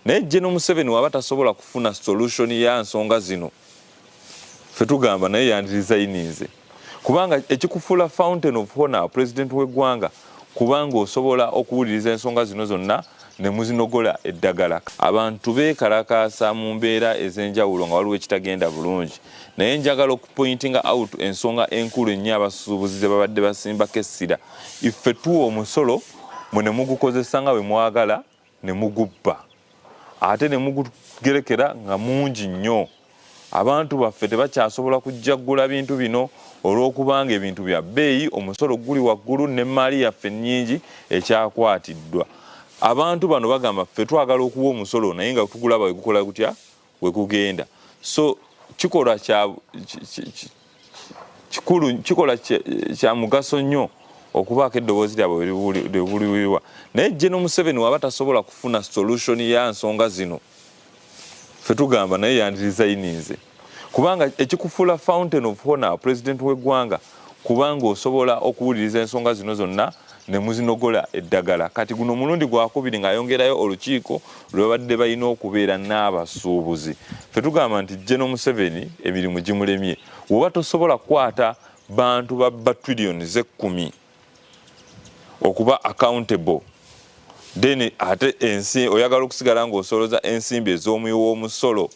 naye General Museveni waba tasobola kufuna solution ya nsonga zino ffe tugamba naye yandiresigninze kubanga ekikufuula fountain of honor president w'eggwanga kubanga osobola okuwuliriza ensonga zino zonna ne muzinogola eddagala. Abantu beekalakaasa mu mbeera ez'enjawulo nga waliwo ekitagenda bulungi, naye njagala okupointinga out ensonga enkulu ennyo abasuubuzi ze babadde basimbako essira. Iffe tuwa omusolo mwe ne mugukozesa nga bwe mwagala ne mugubba ate ne mugugerekera nga mungi nnyo. Abantu baffe tebakyasobola kujjaggula bintu bino olw'okubanga ebintu bya bbeeyi, omusolo guli waggulu n'emmaali yaffe nnyingi ekyakwatiddwa. Abantu bano bagamba ffe twagala okuwa omusolo naye nga tugulaba we gukola gutya we gugenda. So kikola kya mugaso nnyo okubaako eddoboozi lyabwe libuliwirwa. Naye General Museveni waba tasobola kufuna solution ya nsonga zino ffe tugamba naye yandiresigninze kubanga ekikufuula fountain of honor president w'eggwanga kubanga osobola okuwuliriza ensonga zino zonna ne muzinogola eddagala. Kati guno omulundi gwakubiri ng'ayongerayo olukiiko lwe babadde balina okubeera n'abasuubuzi. Ffe tugamba nti General Museveni emirimu gimulemye. Bw'oba tosobola kukwata bantu babba trillions 10 okuba accountable, then ate ensi oyagala okusigala ng'osoloza ensimbi ez'omuwi w'omusolo,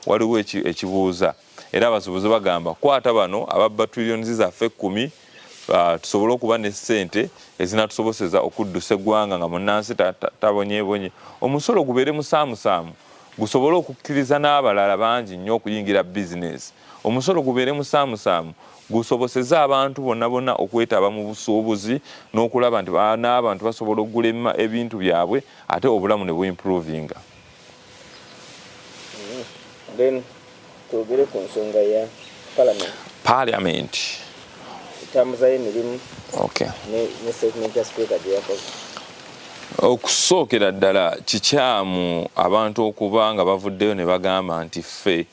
waliwo ekibuuza. Era abasuubuzi bagamba kwata bano ababba trillions zaffe 10 tusobole okuba ne ssente ezinatusoboseza okuddusa eggwanga nga munnansi tabonyeebonye. Omusolo gubeere musaamusaamu gusobole okukkiriza n'abalala bangi nnyo okuyingira bizinesi. Omusolo gubeere musaamusaamu gusoboseza abantu bonna bonna okwetaba mu busuubuzi n'okulaba nti n'abantu basobola okugula ebintu byabwe ate obulamu ne buimprovinga. Then twogere ku nsonga ya Parliament. Tamuza emirimu. Okay. Ne statement ya speaker gyeyakoze. Okusookera ddala kikyamu abantu okuba nga bavuddeyo ne bagamba nti ffe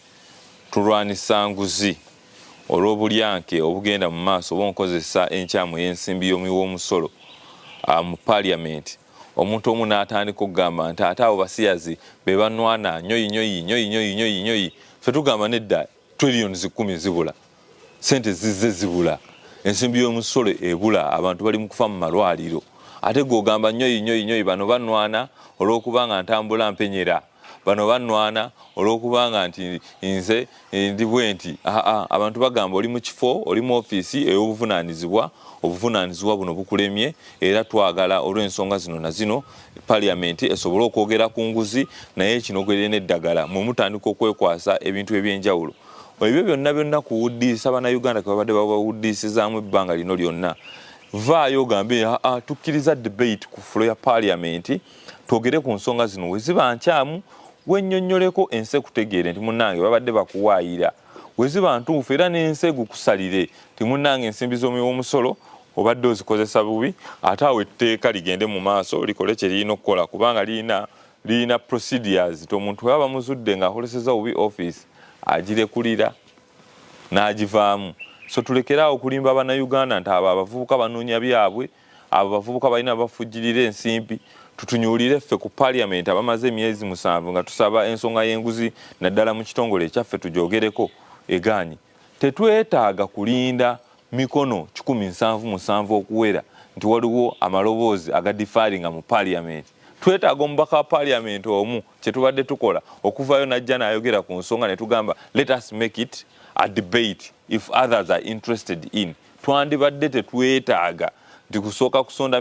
tulwanisa nguzi olw'obulyanke obugenda mu maaso oba nkozesa enkyamu y'ensimbi y'omuwi w'omusolo mu Parliament. Omuntu omu n'atandika okugamba nti ate abo basiyazi be banwana nyoyi. Ffe tugamba nedda trillions 10 zibula, sente zizze zibula, ensimbi y'omusolo ebula, abantu bali mu kufa mu malwaliro. Ate gogamba nyoyi bano banwana olw'okubanga ntambula mpenyera, bano banwana olw'okubanga nti nze ndi bwenti. Abantu bagamba oli mu kifo, oli mu ofiisi ey'obuvunaanyizibwa, obuvunaanyizibwa buno bukulemye era twagala olw'ensonga zino na zino Parliament esobole okwogera ku nguzi naye kinogere n'eddagala mwe mutandika okwekwasa ebintu eby'enjawulo. Ebyo byonna kuwuddiisa bannayuganda ke babadde babawuddiisizaamu ebbanga lino lyonna. Vaayo ogambe tukkiriza debate ku floor ya Parliament twogere ku nsonga zino we ziba nkyamu wennyonnyoleko ensi ekutegeere nti munnange babadde bakuwaayira, we ziba ntuufu era n'ensi egukusalire nti munnange ensimbi z'omuwi w'omusolo obadde ozikozesa bubi ate awo etteeka ligende mu maaso likole kye lirina okukola kubanga lirina procedures. Omuntu bw'aba muzudde ng'akoleseza bubi office agirekulira n'agivaamu. So tulekeraawo okulimba bannayuganda nti abo abavubuka banoonya byabwe, abo abavubuka balina bafujjirira ensimbi. Tutunyuulire ffe ku Parliament abamaze emyezi 7 nga tusaba ensonga y'enguzi naddala mu kitongole ekyaffe tugyogereko egaanyi. Tetwetaaga kulinda mikono 177 okuwera nti waliwo amaloboozi agadifaringa mu Parliament. Twetaaga omubaka wa Parliament omu kye tubadde tukola okuvaayo najja n'ayogera ku nsonga ne tugamba let us make it a debate if others are interested in. Twandibadde tetwetaaga nti kusooka kusonda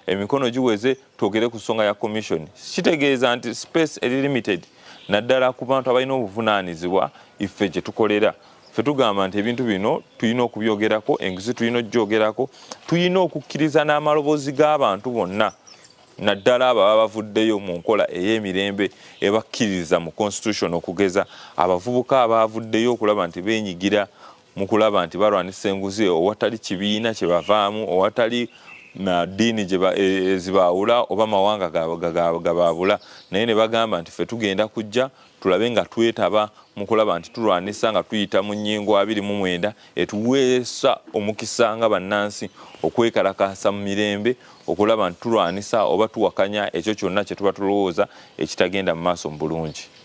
emikono giweze twogere ku nsonga ya commission. Kitegeeza nti space eri limited naddala ku bantu abalina obuvunaanyizibwa iffe gye tukolera. Ffe tugamba nti ebintu bino tulina okubyogerako, enguzi tulina okugyogerako, tulina okukkiriza n'amaloboozi g'abantu bonna naddala abo baba bavuddeyo mu nkola ey'emirembe ebakkiriza mu constitution okugeza abavubuka abavuddeyo okulaba nti beenyigira mu kulaba nti balwanisa enguzi owatali kibiina kye bavaamu, owatali na ddiini ezibaawula oba mawanga gabaabula, naye ne bagamba nti ffe tugenda kujja tulabe nga twetaba mu kulaba nti tulwanisa nga tuyita mu nnyingo 29 etuweesa omukisa nga bannansi okwekalakaasa mu mirembe okulaba nti tulwanisa oba tuwakanya ekyo kyonna kye tuba tulowooza ekitagenda mu maaso mu bulungi.